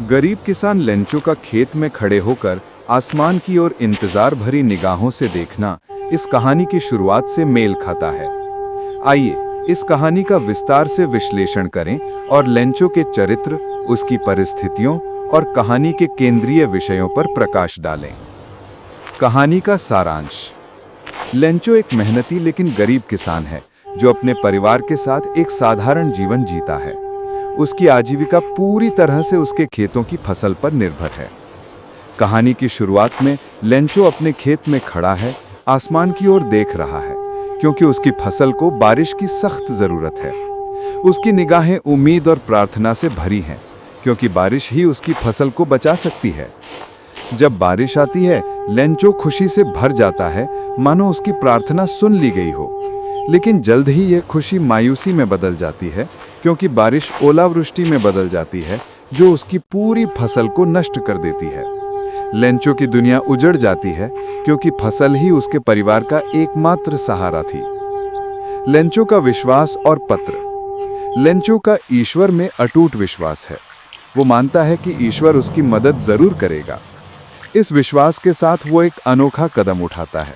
गरीब किसान लेंचो का खेत में खड़े होकर आसमान की ओर इंतजार भरी निगाहों से देखना इस कहानी की शुरुआत से मेल खाता है। आइए इस कहानी का विस्तार से विश्लेषण करें और लेंचो के चरित्र, उसकी परिस्थितियों और कहानी के केंद्रीय विषयों पर प्रकाश डालें। कहानी का सारांश। लेंचो एक मेहनती लेकिन गरीब किसान है जो अपने परिवार के साथ एक साधारण जीवन जीता है। उसकी आजीविका पूरी तरह से उसके खेतों की फसल पर निर्भर है। कहानी की शुरुआत में लेंचो अपने खेत में खड़ा है, आसमान की ओर देख रहा है क्योंकि उसकी फसल को बारिश की सख्त जरूरत है। उसकी निगाहें उम्मीद और प्रार्थना से भरी हैं क्योंकि बारिश ही उसकी फसल को बचा सकती है। जब बारिश आती है, लेंचो खुशी से भर जाता है, मानो उसकी प्रार्थना सुन ली गई हो। लेकिन जल्द ही यह खुशी मायूसी में बदल जाती है क्योंकि बारिश ओलावृष्टि में बदल जाती है जो उसकी पूरी फसल को नष्ट कर देती है। लेंचो की दुनिया उजड़ जाती है क्योंकि फसल ही उसके परिवार का एकमात्र सहारा थी। लेंचो का विश्वास और पत्र। लेंचो का ईश्वर में अटूट विश्वास है। वो मानता है कि ईश्वर उसकी मदद जरूर करेगा। इस विश्वास के साथ वो एक अनोखा कदम उठाता है।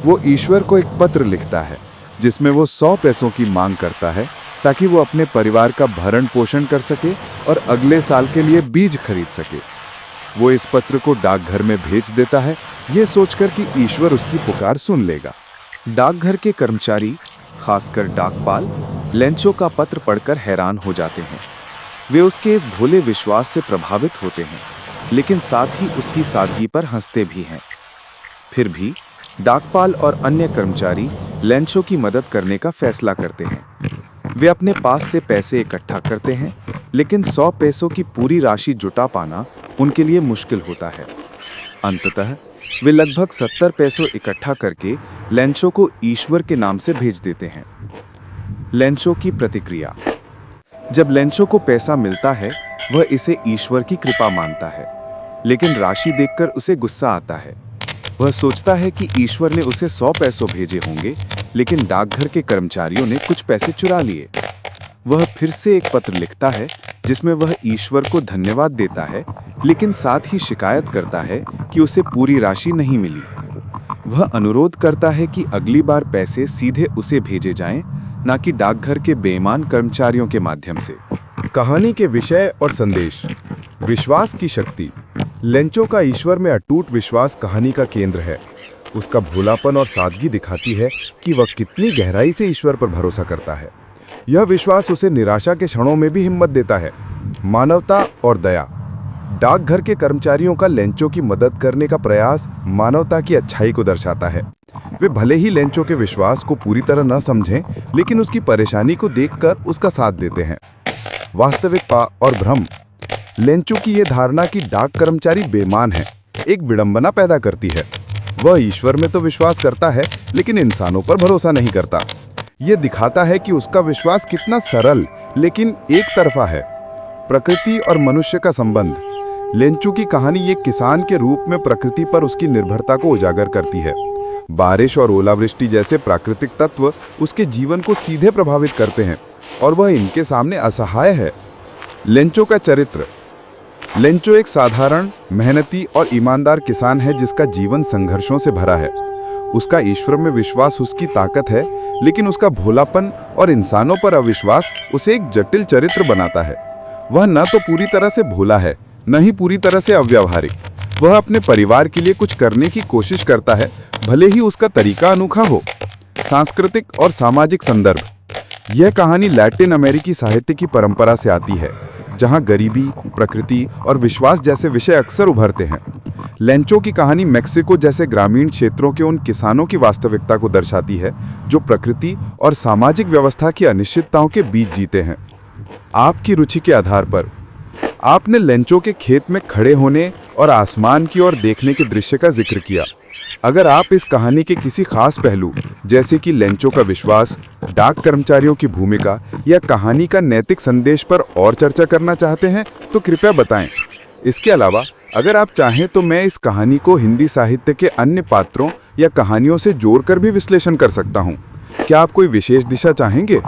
वो ईश्वर को एक पत्र लिखता है जिसमें वो 100 पैसों की मांग करता है ताकि वो अपने परिवार का भरण पोषण कर सके और अगले साल के लिए बीज खरीद सके। वो इस पत्र को डाकघर में भेज देता है, ये सोचकर कि ईश्वर उसकी पुकार सुन लेगा। डाकघर के कर्मचारी, खासकर डाकपाल, लेंचो का पत्र पढ़कर हैरान हो जाते हैं। वे उसके इस भोले विश्वास से प्रभावित होते हैं, लेकिन साथ ही उसकी सादगी पर हंसते भी हैं। फिर भी डाकपाल और अन्य कर्मचारी लेंचो की मदद करने का फैसला करते हैं। वे अपने पास से पैसे इकट्ठा करते हैं, लेकिन 100 पैसों की पूरी राशि जुटा पाना उनके लिए मुश्किल होता है। अंततः वे लगभग 70 पैसों इकट्ठा करके लेंचो को ईश्वर के नाम से भेज देते हैं। लेंचो की प्रतिक्रिया। जब लेंचो को पैसा मिलता है, वह इसे ईश्वर की कृपा मानता है, लेकिन राशि देखकर उसे गुस्सा आता है। वह सोचता है कि ईश्वर ने उसे 100 पैसों भेजे होंगे, लेकिन डाकघर के कर्मचारियों ने कुछ पैसे चुरा लिए। वह फिर से एक पत्र लिखता है जिसमें वह ईश्वर को धन्यवाद देता है, लेकिन साथ ही शिकायत करता है कि उसे पूरी राशि नहीं मिली। वह अनुरोध करता है कि अगली बार पैसे सीधे उसे भेजे जाएं, न कि डाकघर के बेईमान कर्मचारियों के माध्यम से। कहानी के विषय और संदेश। विश्वास की शक्ति। लेंचो का ईश्वर में अटूट विश्वास कहानी का केंद्र है। उसका भोलापन और सादगी दिखाती है कि वह कितनी गहराई से ईश्वर पर भरोसा करता है। यह विश्वास उसे निराशा के क्षणों में भी हिम्मत देता है। मानवता और दया। डाकघर के कर्मचारियों का लेंचो की मदद करने का प्रयास मानवता की अच्छाई को दर्शाता है। वे भले ही लेंचो के विश्वास को पूरी तरह न समझें, लेकिन उसकी परेशानी को देखकर उसका साथ देते हैं। वास्तविकता और भ्रम। लेंचो की यह धारणा कि डाक कर्मचारी बेईमान है, एक विडंबना पैदा करती है। वह ईश्वर में तो विश्वास करता है, लेकिन इंसानों पर भरोसा नहीं करता। यह दिखाता है कि उसका विश्वास कितना सरल लेकिन एक तरफा है। प्रकृति और मनुष्य का संबंध। लेंचो की कहानी एक किसान के रूप में प्रकृति पर उसकी निर्भरता को उजागर करती है। बारिश और ओलावृष्टि जैसे प्राकृतिक तत्व उसके जीवन को सीधे प्रभावित करते हैं और वह इनके सामने असहाय है। लेंचो का चरित्र। लेंचो एक साधारण, मेहनती और ईमानदार किसान है जिसका जीवन संघर्षों से भरा है। उसका ईश्वर में विश्वास उसकी ताकत है, लेकिन उसका भोलापन और इंसानों पर अविश्वास उसे एक जटिल चरित्र बनाता है। वह न तो पूरी तरह से भोला है, न ही पूरी तरह से अव्यावहारिक। वह अपने परिवार के लिए कुछ करने की कोशिश करता है, भले ही उसका तरीका अनोखा हो। सांस्कृतिक और सामाजिक संदर्भ। यह कहानी लैटिन अमेरिकी साहित्य की परंपरा से आती है, जहां गरीबी, प्रकृति और विश्वास जैसे विषय अक्सर उभरते हैं। लेंचो की कहानी मेक्सिको जैसे ग्रामीण क्षेत्रों के उन किसानों की वास्तविकता को दर्शाती है जो प्रकृति और सामाजिक व्यवस्था की अनिश्चितताओं के बीच जीते हैं। आपकी रुचि के आधार पर आपने लेंचो के खेत में खड़े होने और आसमान की ओर देखने के दृश्य का जिक्र किया। अगर आप इस कहानी के किसी खास पहलू, जैसे कि लेंचो का विश्वास, डाक कर्मचारियों की भूमिका या कहानी का नैतिक संदेश पर और चर्चा करना चाहते हैं तो कृपया बताएं। इसके अलावा अगर आप चाहें तो मैं इस कहानी को हिंदी साहित्य के अन्य पात्रों या कहानियों से जोड़कर भी विश्लेषण कर सकता हूं। क्या आप कोई विशेष दिशा चाहेंगे?